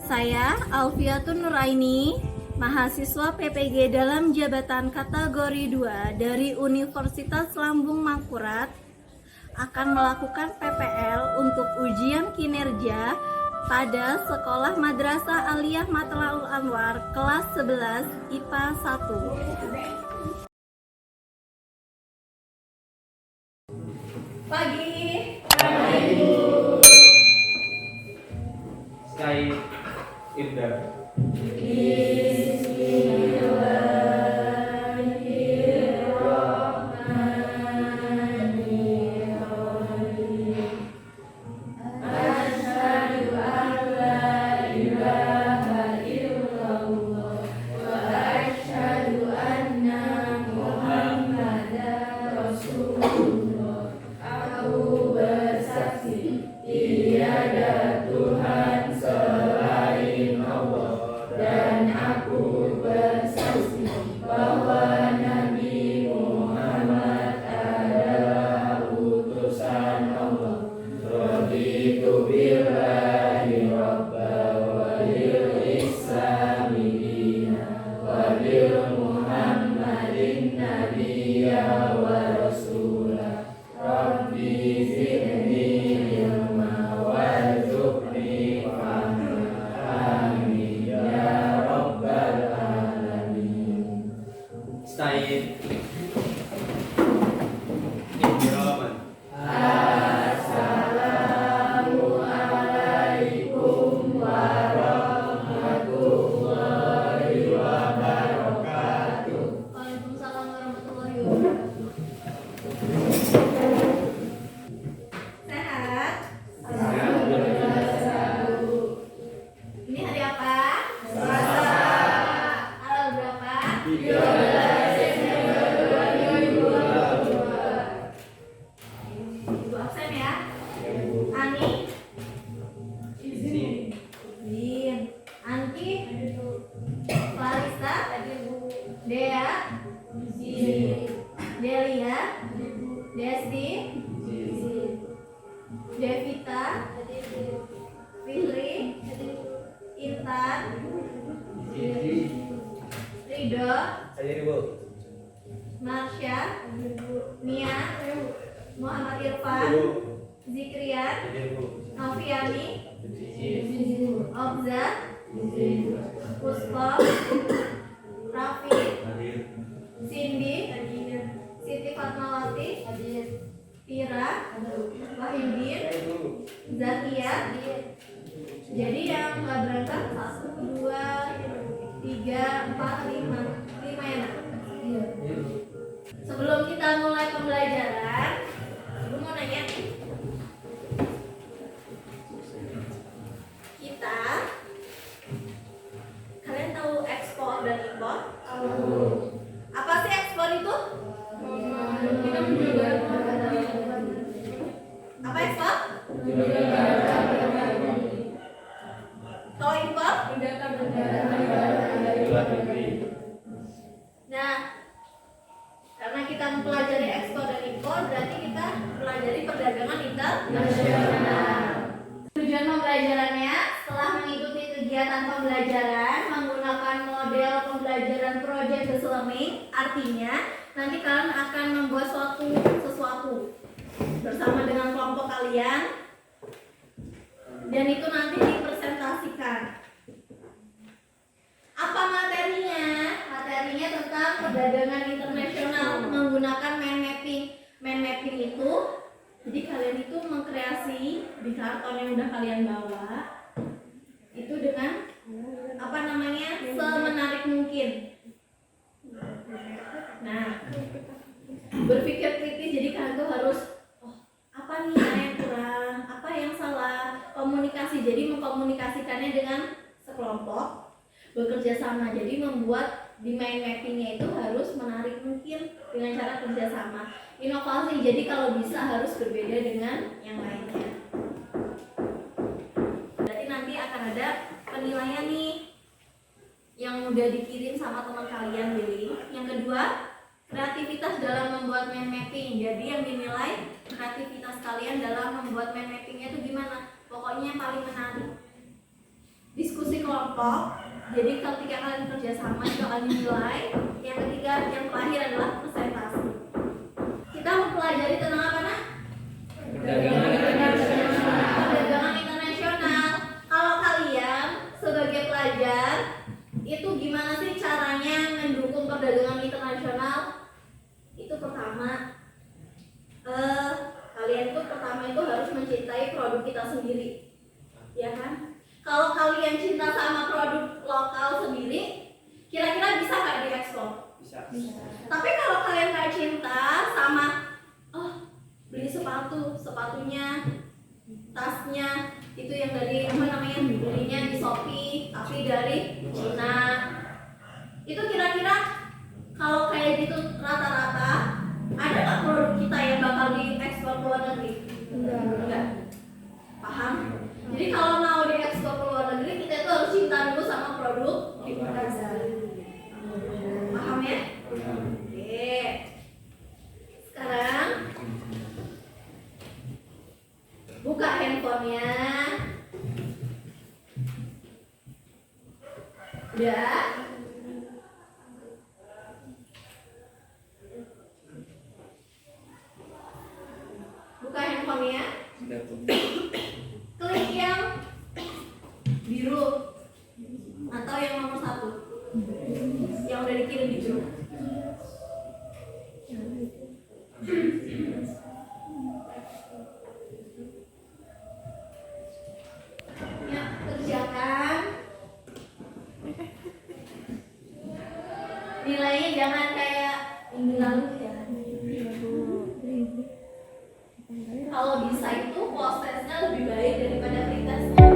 Saya Alfiatun Nuraini, mahasiswa PPG dalam jabatan kategori 2 dari Universitas Lambung Mangkurat, akan melakukan PPL untuk ujian kinerja pada Sekolah Madrasah Aliyah Matlaul Anwar kelas 11 IPA 1. Pagi. Sky Ibda. Stay Indiraman. Waalaikumsalam warahmatullahi wabarakatuh. Sehat? Ini hari apa? Selasa. Tanggal berapa? 13 Desember 2022. Ibu absen ya? Ani? Izin. Anki? Clarissa? Dea? Izin. Delia? Desti? Devita? Fitri? Intan? Ridho? Marsha? Mia? Muhammad Irfan? Zikrian? Noviani? Obza? Puspo? Raffi? Cindy? Siti Fatmawati? Tira? Wahidin? Zakia? Jadi yang nggak berangkat 1, 2, 3, 4, 5 ya nak? Sebelum kita mulai pembelajaran, aku mau nanya, kalian tahu ekspor dan impor? Apa sih ekspor itu? Apa ekspor? Kalau impor? Nah, karena kita mempelajari ekspor dan impor, berarti kita mempelajari perdagangan internasional. Tujuan pembelajarannya, setelah mengikuti kegiatan pembelajaran menggunakan model pembelajaran project based learning, artinya nanti kalian akan membuat sesuatu bersama dengan kelompok kalian, dan itu nanti dipresentasikan. Apa materinya? Materinya tentang perdagangan internasional menggunakan mind mapping. Mind mapping itu, jadi kalian itu mengkreasi di karton yang udah kalian bawa itu dengan semenarik mungkin. Nah, berpikir kritis, jadi kalian tuh harus apa nih yang kurang, apa yang salah, komunikasi, jadi mengkomunikasikannya dengan sekelompok, bekerja sama, jadi membuat di mind mappingnya itu harus menarik mungkin dengan cara kerjasama. Inovasi, jadi kalau bisa harus berbeda dengan yang lainnya. Berarti nanti akan ada penilaian nih yang udah dikirim sama teman kalian, Billy. Yang kedua, kreativitas dalam membuat mind mapping. Jadi yang dinilai kreativitas kalian dalam membuat mind mappingnya itu gimana? Pokoknya yang paling menarik. Diskusi fungsi kelompok. Jadi ketika kalian kerjasama itu akan dinilai. Yang ketiga, yang terakhir adalah presentasi. Kita mempelajari tentang apa, Nak? Perdagangan internasional. Kalau kalian sebagai pelajar itu gimana sih caranya mendukung perdagangan internasional? Itu pertama, kalian itu pertama itu harus mencintai produk kita sendiri, ya kan? Kalau kalian cinta sama produk lokal sendiri, kira-kira bisa nggak diekspor? Bisa. Tapi kalau kalian nggak cinta sama, beli sepatunya, tasnya itu yang dari apa namanya, belinya di Shopee tapi dari Cina, itu kira-kira kalau kayak gitu rata-rata ada nggak produk kita yang bakal diekspor ke luar negeri? Enggak. Paham? Jadi kalau mau diekspor ke luar negeri, kita itu harus cinta dulu sama produk kita. Paham ya? Oke. Sekarang buka handphonenya. Udah. Buka handphonenya. Klik yang biru atau yang nomor 1 yang udah dikirim di grup. Ya, kerjakan. Nilainya jangan kayak minggu lalu ya. Kalau bisa itu prosesnya lebih baik daripada pretestnya.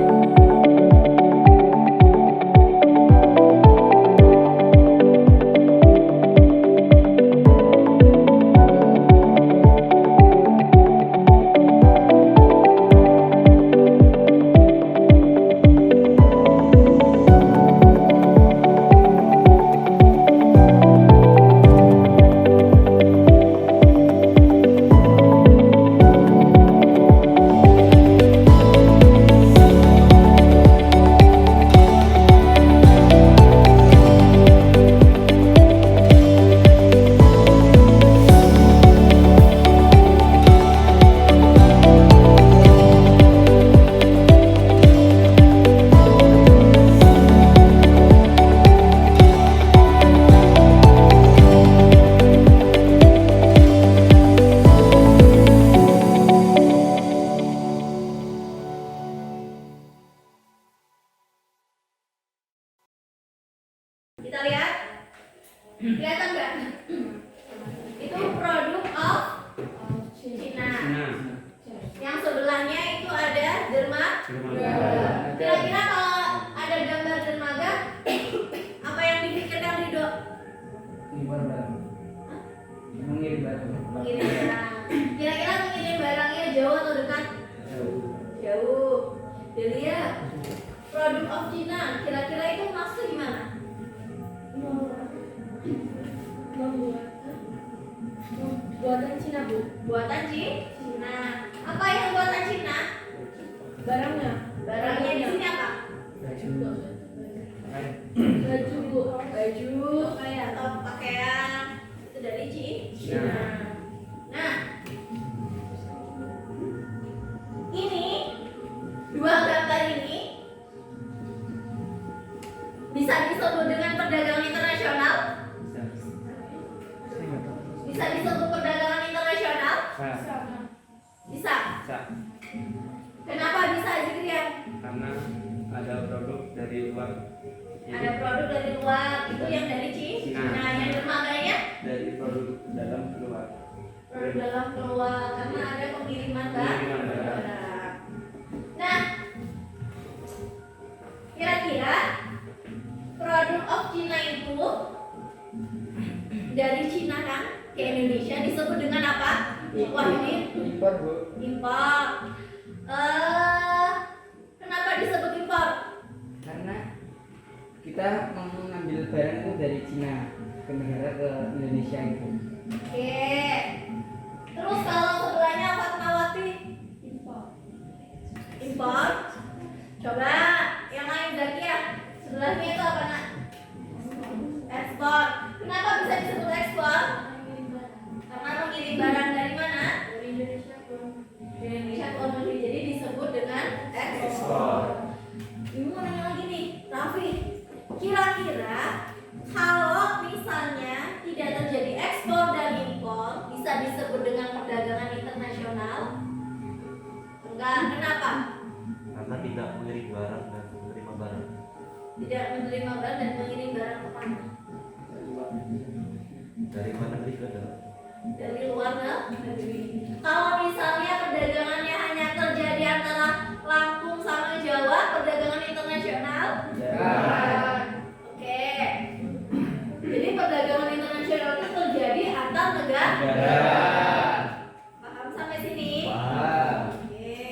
Kita lihat, kelihatan nggak? Itu produk of China. Yang sebelahnya itu ada dermaga. Kira-kira kalau ada gambar dermaga, apa yang dipikirkan Rido? Mengirim barang. Mengirim barang. Kira-kira mengirim barangnya jauh atau dekat? Jauh. Jadi ya, produk of China. Kira-kira itu maksudnya gimana? Buatan Cina, Bu. Buatan Cina. Apa yang buatan Cina? Barangnya. Barangnya di sini apa? Baju, Bu. Baju kayak atau pakaian itu dari Cina. Nah, ini dua gambar ini bisa disebut dengan perdagangan internasional? Bisa disebut perdagangan internasional? Bisa. Kenapa bisa, Zikrian? Karena ada produk dari luar. Ada produk dari luar, itu yang dari Cina. Nah, yang dermaganya? Dari produk dalam keluar. Produk dalam keluar, karena ada pengiriman barang. Nah, kira-kira produk of China itu dari Cina kan ke Indonesia disebut dengan apa? Wahidin? Impor, Bu. Impor. Kenapa disebut impor? Karena kita mengambil barang itu dari Cina ke negara ke Indonesia itu. Oke. Terus kalau sebelahnya Fatmawati? Impor. Impor. Coba yang lain Zakia. Setelahnya itu apa nak? Ekspor. Kenapa bisa disebut ekspor? Karena mengirim barang dari mana? Dari Indonesia ke luar negeri. Jadi disebut dengan ekspor. Ibu mau nanya lagi nih, Raffi. Kira-kira kalau misalnya tidak terjadi ekspor dan impor, bisa disebut dengan perdagangan internasional? Enggak. Kenapa? Karena tidak mengirim barang dan menerima barang. Tidak menerima barang dan mengirim barang ke mana? Dari mana negeri ke dalam? Dari luar negeri. Kalau misalnya perdagangannya hanya terjadi antara Lampung sama Jawa, perdagangan internasional? Oke. Jadi perdagangan internasional itu terjadi antar negara. Paham sampai sini? Oke.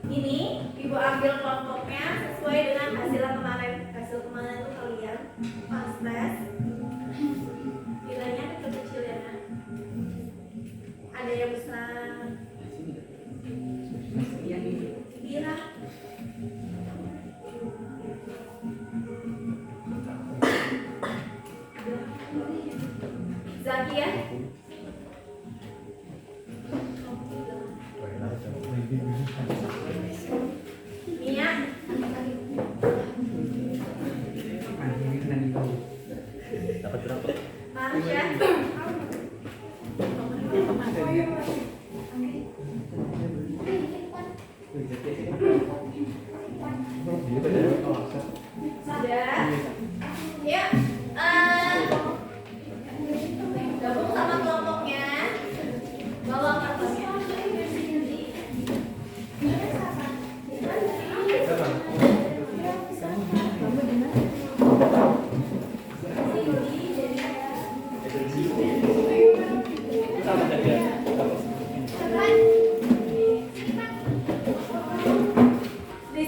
Ini ibu ambil kelompoknya sesuai dengan hasil kemarin. Hasil kemarin itu kalian pas tes. Nilainya kecil ya nak. Ada yang besar. Yang ini. Kira. Zakia. Mia. Dapat berapa? Marsha. Sudah. Ya. Gabung sama kelompoknya. Bawa kartonnya. Di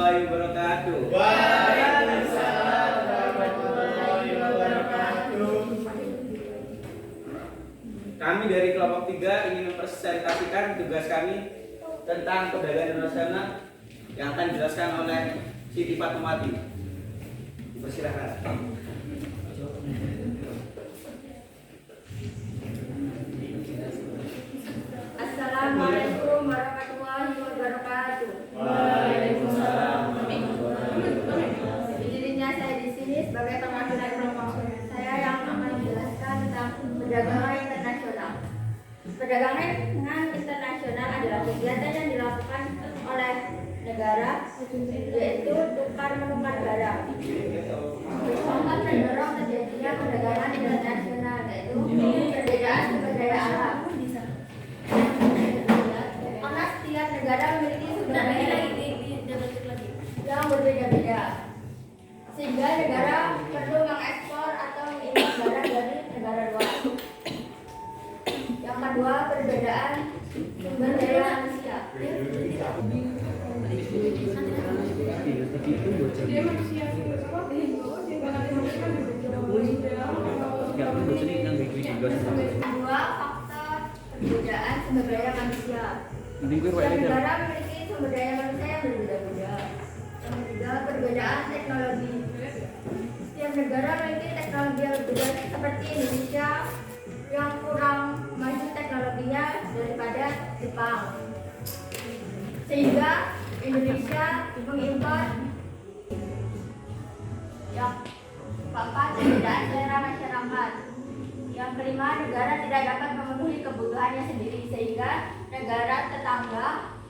warahmatullahi wabarakatuh. Waalaikumsalam warahmatullahi wabarakatuh. Kami dari kelompok 3 ingin mempresentasikan tugas kami tentang perdagangan internasional yang akan dijelaskan oleh Siti Fatmawati. Persilakan. Assalamualaikum warahmatullahi wabarakatuh. Waalaikumsalam. Dirinya saya di sini sebagai perwakilan kelompok saya yang akan menjelaskan tentang perdagangan internasional. Perdagangan internasional adalah kegiatan yang dilakukan oleh negara, yaitu tukar menukar barang. Untuk mendorong terjadinya perdagangan internasional, yaitu perbedaan sumber daya alam. Karena setiap negara memiliki sumber daya yang berbeda-beda, sehingga negara perlu mengekspor atau mengimpor barang dari negara luar. Yang kedua, perbedaan sumber daya manusia. Kedua, faktor perbedaan sumber daya manusia. Setiap negara memiliki sumber daya manusia yang berbeda-beda. Yang ketiga, perbedaan teknologi. Setiap negara memiliki teknologi yang berbeda, seperti Indonesia yang kurang maju teknologinya daripada Jepang, sehingga Indonesia mengimpor. Yang keempat, perbedaan selera masyarakat. Yang kelima, negara tidak dapat memenuhi kebutuhannya sendiri, sehingga negara tetangga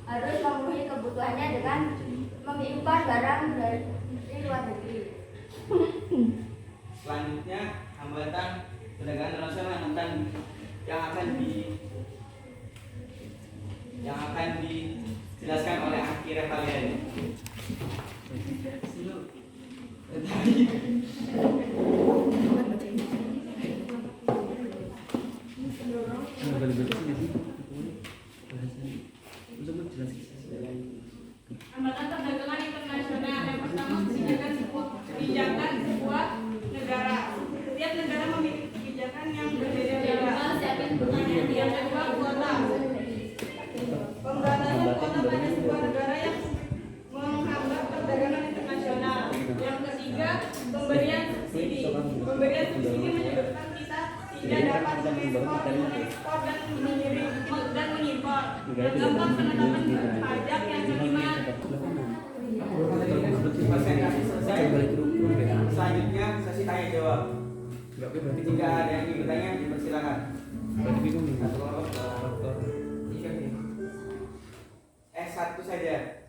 harus memenuhi kebutuhannya dengan mengimpor barang dari luar negeri. Selanjutnya, hambatan perdagangan internasional yang akan dijelaskan oleh akhirnya kalian. Hambatan perdagangan internasional yang pertama kebijakan sebuah negara. Setiap negara memiliki kebijakan yang berbeda-beda. Yang kedua, kuota. Pembatasan kuota pada sebuah negara yang menghambat perdagangan internasional. Yang ketiga, pemberian subsidi. Pemberian subsidi menyebabkan kita tidak dapat mengekspor dan mengimpor. Yang keempat, penetapan pajak yang minimal. Presentasi selesai. Selanjutnya sesi tanya jawab. Jika ada yang ingin bertanya, dipersilakan. Satu saja.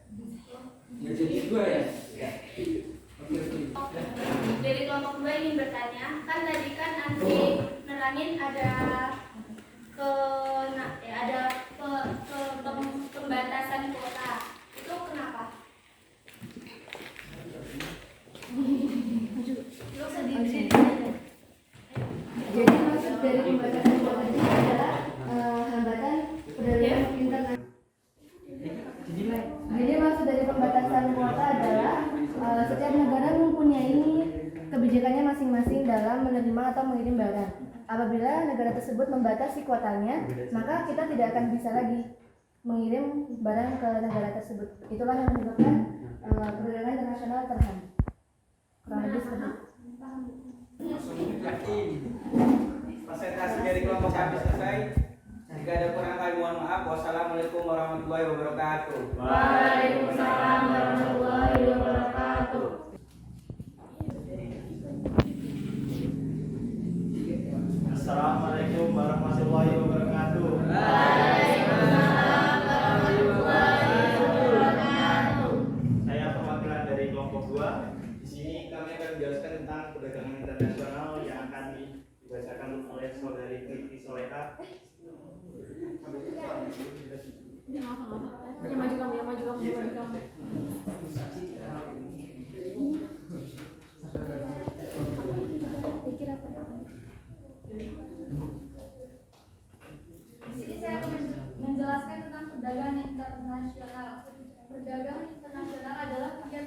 Jadi 2 ya? Dari kelompok 2 ingin bertanya, kan tadi kan nanti nerangin ada pembatasan kuota. Itu kenapa? Jadi maksud dari pembatasan kuota ini adalah hambatan perdagangan internasional. Jadi maksud dari pembatasan kuota adalah setiap negara mempunyai kebijakannya masing-masing dalam menerima atau mengirim barang. Apabila negara tersebut membatasi kuotanya, maka kita tidak akan bisa lagi mengirim barang ke negara tersebut. Itulah yang menyebabkan perdagangan internasional terhambat. Kurang lebih seperti itu. Presentasi dari kelompok kami selesai. Jika ada kurang kami mohon maaf. Wassalamualaikum warahmatullahi wabarakatuh. Waalaikumsalam warahmatullahi wabarakatuh. Assalamualaikum warahmatullahi wabarakatuh. Waalaikumsalam warahmatullahi wabarakatuh. Saya perwakilan dari kelompok 2. Di sini kami akan menjelaskan tentang perdagangan internasional yang akan dibacakan oleh saudari Kriti Soleha. Yang maju kamu. Di sini saya akan menjelaskan tentang perdagangan internasional. Perdagangan internasional adalah kegiatan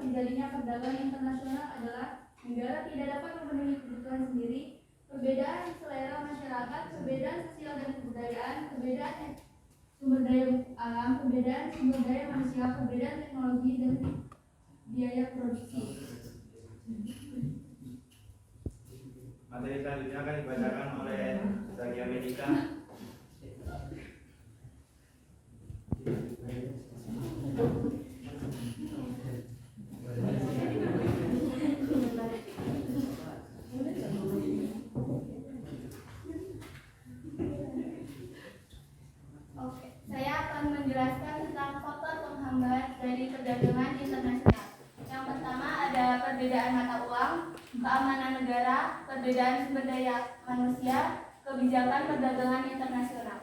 terjadinya perdagangan internasional adalah negara tidak dapat memenuhi kebutuhan sendiri, perbedaan selera masyarakat, perbedaan sosial dan kebudayaan, perbedaan sumber daya alam, perbedaan sumber daya manusia, perbedaan teknologi dan biaya produksi. Materi selanjutnya akan dibacakan oleh Zakia Medika. Oke, saya akan menjelaskan tentang faktor penghambat dari perdagangan internasional. Yang pertama ada perbedaan mata uang, keamanan negara, perbedaan sumber daya manusia, kebijakan perdagangan internasional.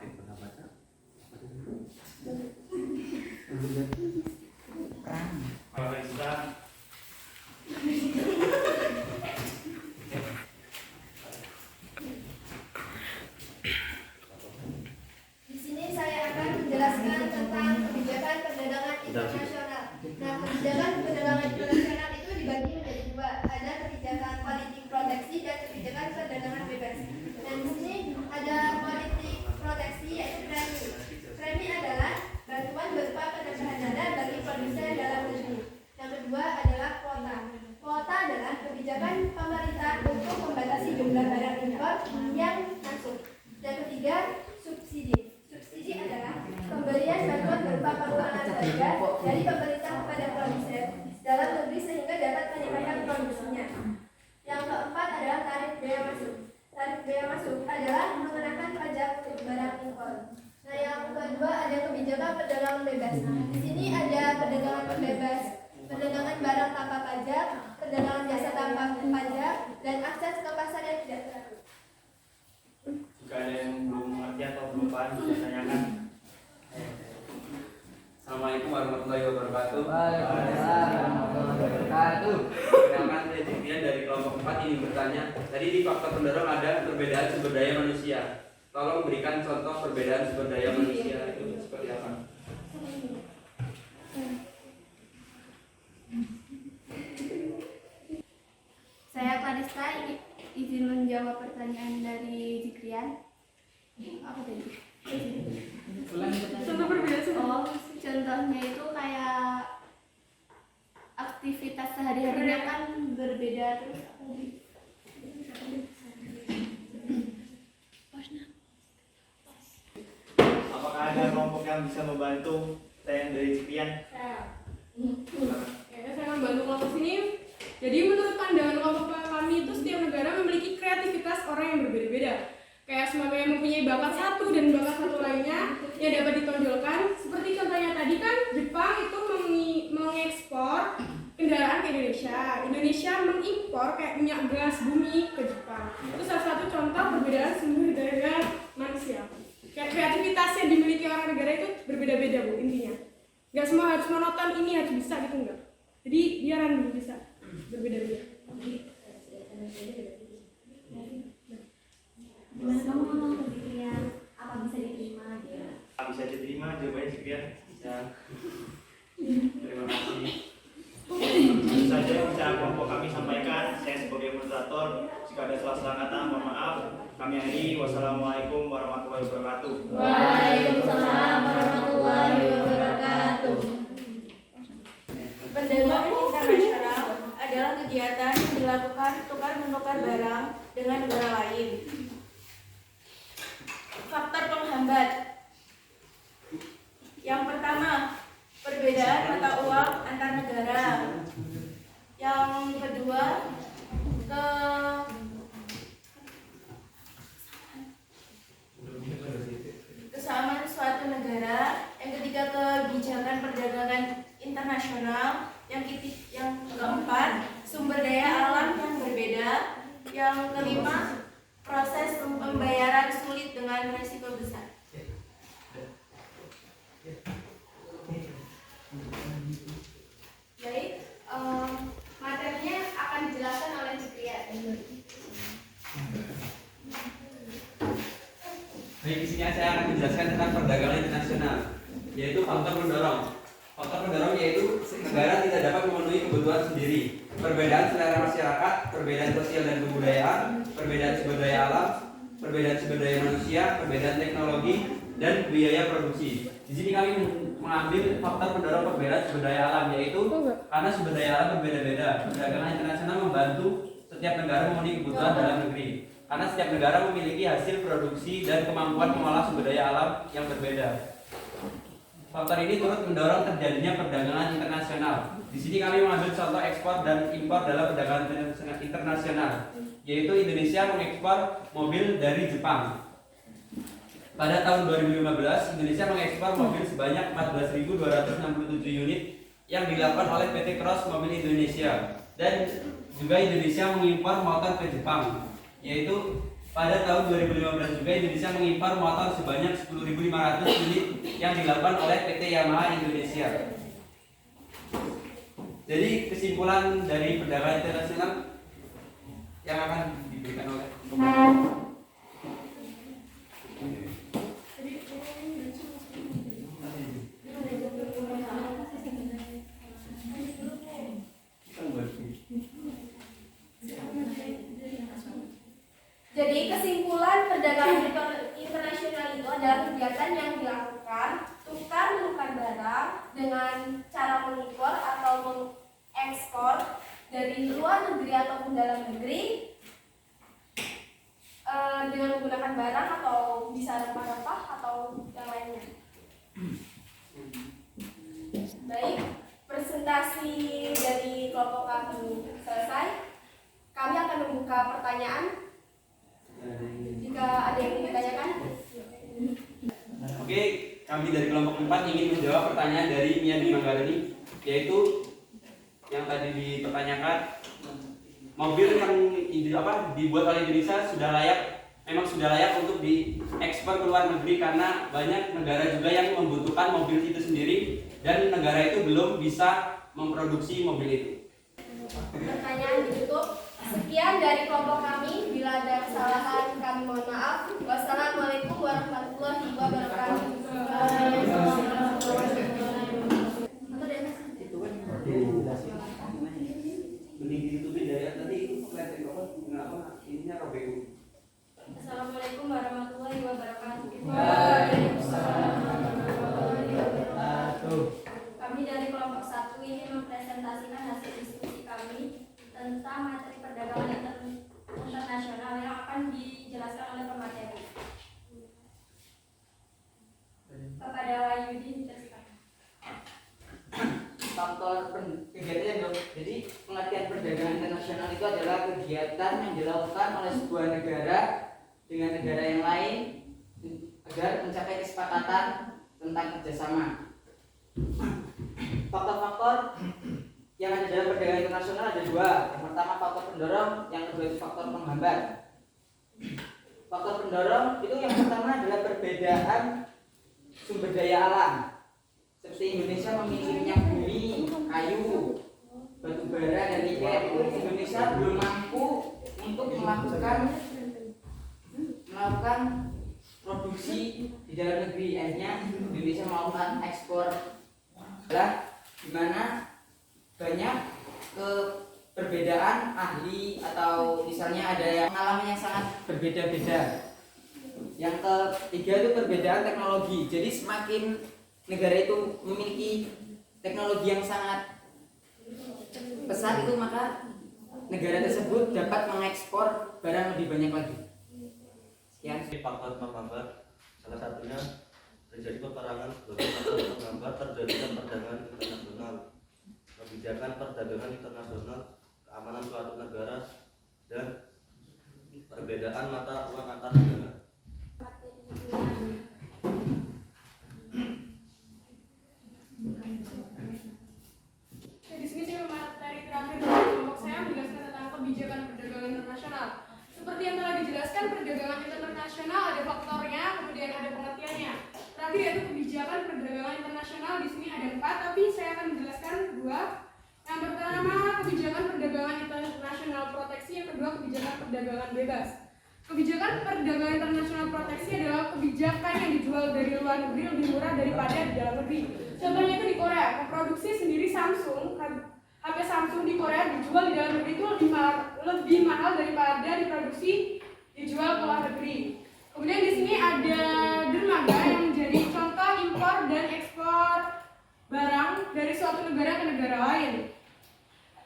Di sini saya akan menjelaskan tentang kebijakan perdagangan internasional. Nah, kebijakan perdagangan internasional itu dibagi menjadi dua. Ada kebijakan politik proteksi dan kebijakan perdagangan bebas. Dan di sini ada politik proteksi yaitu premi. Premi adalah bantuan berupa penambahan dana bagi produsen dalam negeri. Yang kedua adalah kuota. Kuota adalah kebijakan pemerintah untuk membatasi jumlah barang impor yang masuk. Dan ketiga, subsidi. Subsidi adalah pemberian bantuan berupa pengurangan harga dari pemerintah kepada produsen dalam negeri sehingga dapat meningkatkan produksinya. Yang keempat adalah tarif bea masuk. Tarif bea masuk adalah mengenakan pajak untuk barang impor. Nah, yang kedua ada kebijakan perdagangan bebas. Di sini ada perdagangan bebas, perdagangan barang tanpa pajak, perdagangan jasa tanpa pajak, dan akses ke pasar yang tidak terlalu. Jika ada yang belum mengerti atau belum paham, bisa tanyakan. Assalamualaikum warahmatullahi wabarakatuh. Waalaikumsalam warahmatullahi wabarakatuh. Perkenalkan, saya Jibrian dari kelompok 4 ini bertanya. Tadi di faktor pendorong ada perbedaan sumber daya manusia. Tolong berikan contoh perbedaan sumber daya manusia itu seperti apa? Saya Clarista izin menjawab pertanyaan dari Zikrian. Apa tadi? Contoh perbedaan. Oh, contohnya itu kayak aktivitas sehari-harinya kan berbeda terus. Apakah ada kelompok yang bisa membantu saya yang dari Cipian? Saya akan bantu kelompok sini. Jadi menurut pandangan kelompok kami itu setiap negara memiliki kreativitas orang yang berbeda-beda. Kayak semuanya mempunyai bakat satu dan bakat satu lainnya yang dapat ditonjolkan. Seperti contohnya tadi kan Jepang itu mengekspor kendaraan ke Indonesia. Indonesia mengimpor kayak minyak gas bumi ke Jepang. Itu salah satu contoh perbedaan sumber daya manusia. Kayak kreativitas yang dimiliki orang negara itu berbeda-beda Bu intinya. Gak semua harus monoton ini harus bisa gitu enggak. Jadi biaran dulu bisa berbeda-beda. Gimana kamu ngomong ke Zikrian? Apa bisa diterima dia? Bisa diterima jawabannya Cipian? Ya. Terima kasih. Itu saja yang bisa kelompok kami sampaikan. Saya sebagai moderator, jika ada salah-salah kata, mohon maaf. Kami akhiri. Wassalamualaikum warahmatullahi wabarakatuh. Waalaikumsalam warahmatullahi wabarakatuh. Perdagangan internasional adalah kegiatan yang dilakukan tukar-menukar barang dengan negara lain. Faktor penghambat. Yang pertama, perbedaan mata uang antar negara. Yang kedua, kesamaan suatu negara. Yang ketiga, kebijakan perdagangan internasional. Yang keempat, sumber daya alam yang berbeda. Yang kelima, proses pembayaran sulit dengan resiko besar. Baik, materinya akan dijelaskan oleh Zikrian. Baik, di sini saya akan menjelaskan tentang perdagangan internasional, yaitu faktor pendorong. Faktor pendorong yaitu negara tidak dapat memenuhi kebutuhan sendiri. Perbedaan selera masyarakat, perbedaan sosial dan kebudayaan, perbedaan sumber daya alam, perbedaan sumber daya manusia, perbedaan teknologi, dan biaya produksi. Di sini kami mengambil faktor pendorong perbedaan sumber daya alam, yaitu karena sumber daya alam berbeda-beda. Perdagangan internasional membantu setiap negara memenuhi kebutuhan dalam negeri. Karena setiap negara memiliki hasil produksi dan kemampuan mengolah sumber daya alam yang berbeda. Faktor ini turut mendorong terjadinya perdagangan internasional. Di sini kami mengambil contoh ekspor dan impor dalam perdagangan internasional, yaitu Indonesia mengekspor mobil dari Jepang. Pada tahun 2015, Indonesia mengekspor mobil sebanyak 14.267 unit yang dilakukan oleh PT Cross Mobil Indonesia, dan juga Indonesia mengimpor motor ke Jepang, yaitu pada tahun 2015 juga Indonesia mengimpor motor sebanyak 10.500 unit yang dilakukan oleh PT Yamaha Indonesia. Jadi kesimpulan dari perdagangan internasional yang akan diberikan oleh Jadi kesimpulan perdagangan internasional itu adalah kegiatan yang dilakukan tukar menukar barang dengan cara mengimpor atau mengekspor dari luar negeri ataupun dalam negeri dengan menggunakan barang atau bisa rempah-rempah atau yang lainnya. Baik, presentasi dari kelompok kami selesai. Kami akan membuka pertanyaan. Jika ada yang ingin ditanyakan. Oke, kami dari kelompok 4 ingin menjawab pertanyaan dari Mian Manggarani, yaitu yang tadi dipertanyakan, mobil yang dibuat oleh Indonesia memang sudah layak untuk diekspor ke luar negeri karena banyak negara juga yang membutuhkan mobil itu sendiri dan negara itu belum bisa memproduksi mobil itu. Pertanyaan ditutup. Sekian dari kelompok kami. Bila ada kesalahan kami mohon maaf. Wassalamualaikum warahmatullahi wabarakatuh. Assalamualaikum warahmatullahi wabarakatuh. Kami dari kelompok 1 ini mempresentasikan hasil diskusi kami tentang materi perdagangan internasional yang akan dijelaskan oleh pemateri. Kepada Wahyudi dijelaskan. Faktor kegiatan dong. Jadi pengertian perdagangan internasional itu adalah kegiatan yang dilakukan oleh sebuah negara dengan negara yang lain agar mencapai kesepakatan tentang kerjasama. Faktor-faktor yang ada dalam perdagangan internasional ada dua. Yang pertama faktor pendorong, yang kedua itu faktor penghambat. Faktor pendorong itu yang pertama adalah perbedaan sumber daya alam. Seperti Indonesia memiliki minyak bumi, kayu, batu bara dan nikel. Indonesia belum mampu untuk melakukan produksi di dalam negeri. Akhirnya Indonesia melakukan ekspor, di mana banyak perbedaan ahli atau misalnya ada yang pengalaman yang sangat berbeda-beda. Yang ketiga itu perbedaan teknologi. Jadi semakin negara itu memiliki teknologi yang sangat pesat itu, maka negara tersebut dapat mengekspor barang lebih banyak lagi. Ya. Faktor penghambat salah satunya terjadi peperangan sebagai faktor penghambat terjadinya perdagangan internasional, kebijakan perdagangan internasional, keamanan suatu negara, dan perbedaan mata uang antar negara. Di sini saya materi terakhir dari kelompok saya menjelaskan tentang kebijakan perdagangan internasional. Seperti yang telah dijelaskan, perdagangan internasional ada faktornya, kemudian ada pengertiannya. Terakhir yaitu kebijakan perdagangan internasional. Di sini ada 4, tapi saya akan menjelaskan 2. Yang pertama kebijakan perdagangan internasional proteksi, yang kedua kebijakan perdagangan bebas. Kebijakan perdagangan internasional proteksi adalah kebijakan yang dijual dari luar negeri lebih murah daripada di dalam negeri. Contohnya itu di Korea. memproduksi sendiri Samsung. HP Samsung di Korea dijual di dalam negeri itu lebih mahal daripada diproduksi dijual ke luar negeri. Kemudian di sini ada dermaga yang menjadi contoh impor dan ekspor barang dari suatu negara ke negara lain.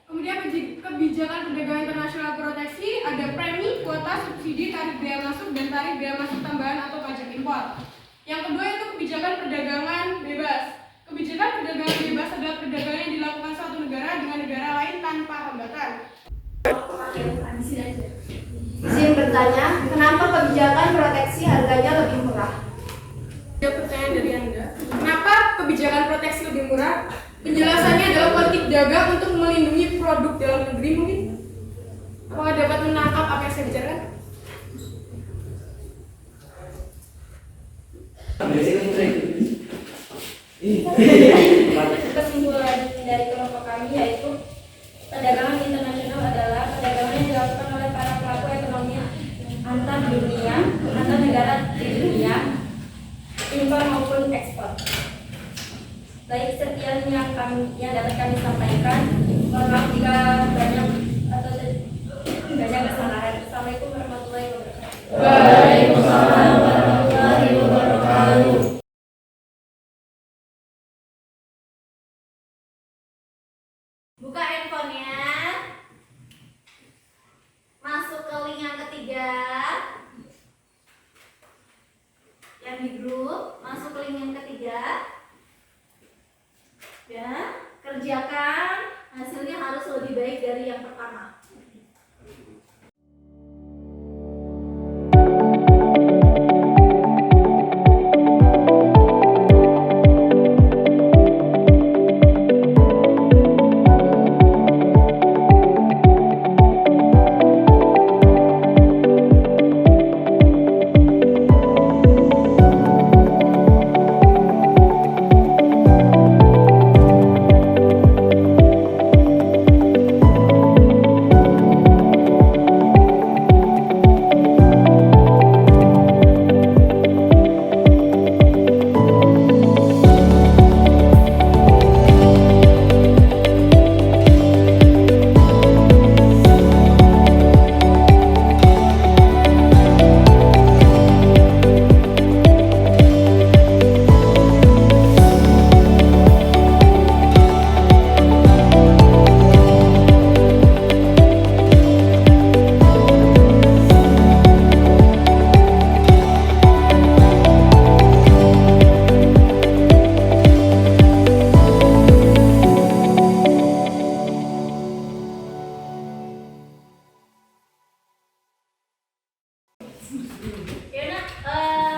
Kemudian kebijakan perdagangan internasional proteksi ada premi, kuota, subsidi, tarif bea masuk, dan tarif bea masuk tambahan atau pajak impor. Yang kedua itu kebijakan perdagangan bebas. Kebijakan perdagangan bebas adalah perdagangan yang dilakukan suatu negara dengan negara lain tanpa hambatan. Izin bertanya, kenapa kebijakan proteksi harganya lebih murah? Ada pertanyaan dari Anda. Kenapa kebijakan proteksi lebih murah? Penjelasannya adalah politik dagang untuk melindungi produk dalam negeri mungkin. Apakah dapat menangkap apa yang saya bicarakan? Kesimpulan dari kelompok kami yaitu perdagangan internasional adalah perdagangan yang dilakukan oleh para pelaku ekonomi antar negara di dunia, impor maupun ekspor. Baik, sekian yang dapat kami sampaikan. Mohon maaf jika banyak kesalahan. Assalamualaikum warahmatullahi wabarakatuh. Waalaikumsalam warahmatullahi wabarakatuh. Buka handphonenya. Masuk ke link yang ketiga. Yang di grup, masuk ke link yang ketiga. Ya, kerjakan. Hasilnya harus lebih baik dari yang pertama.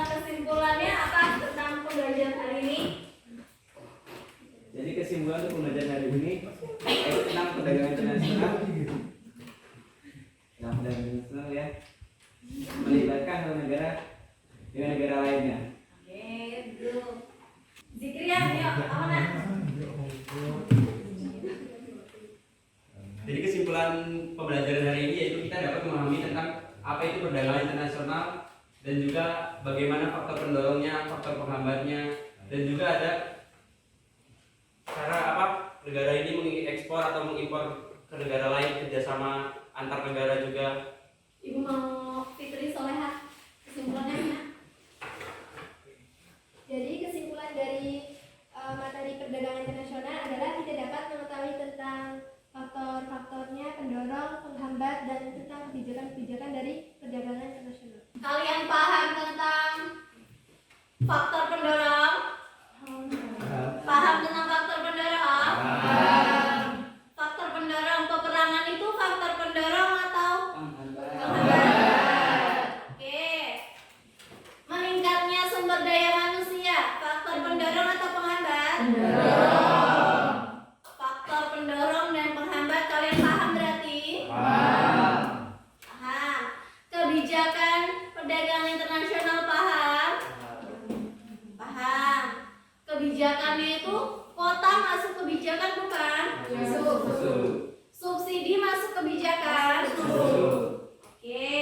Kesimpulannya apa tentang pembelajaran hari ini? Jadi kesimpulan untuk pembelajaran hari ini yaitu tentang perdagangan internasional. Yang perdagangan internasional ya melibatkan satu negara dengan negara lainnya. Oke, dulu. Zikriah, yuk, Amana. Jadi kesimpulan pembelajaran hari ini yaitu kita dapat memahami tentang apa itu perdagangan internasional dan juga bagaimana faktor pendorongnya, faktor penghambatnya, dan juga ada cara apa negara ini mengekspor atau mengimpor ke negara lain, kerjasama antar negara juga. Ibu mau Fitri Solehah, kesimpulannya mana? Jadi kesimpulan dari materi perdagangan internasional adalah kita dapat mengetahui tentang faktor-faktornya, pendorong, penghambat, dan tentang kebijakan-kebijakan dari perdagangan internasional. Kalian paham tentang faktor pendorong? Paham tentang faktor pendorong? Faktor pendorong peperangan itu faktor pendorong atau penghambat? Oke. Meningkatnya sumber daya manusia, faktor pendorong atau penghambat? Faktor pendorong dan penghambat kalian paham berarti? Paham. Kebijakan perdagangan internasional paham? Paham. Kebijakannya itu kota masuk kebijakan bukan? Masuk. Subsidi masuk kebijakan? Oke.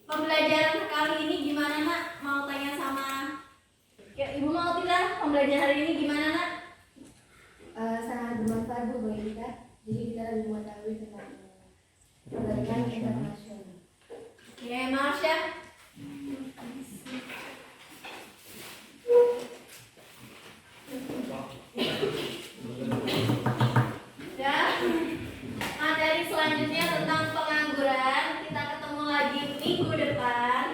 Pembelajaran kali ini gimana nak? Mau tanya sama ya, Ibu mau tidak? pembelajaran hari ini gimana nak? Sangat bermanfaat Bu bagi kita. Jadi kita lebih mengetahui tentang perdagangan internasional. Oke, Marsha. Dan materi selanjutnya tentang pengangguran. Kita ketemu lagi minggu depan.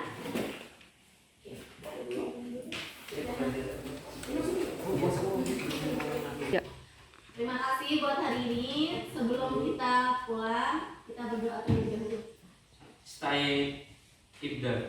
Terima kasih buat hari ini. Sebelum kita pulang, kita berdoa terlebih dahulu. Stay ibda.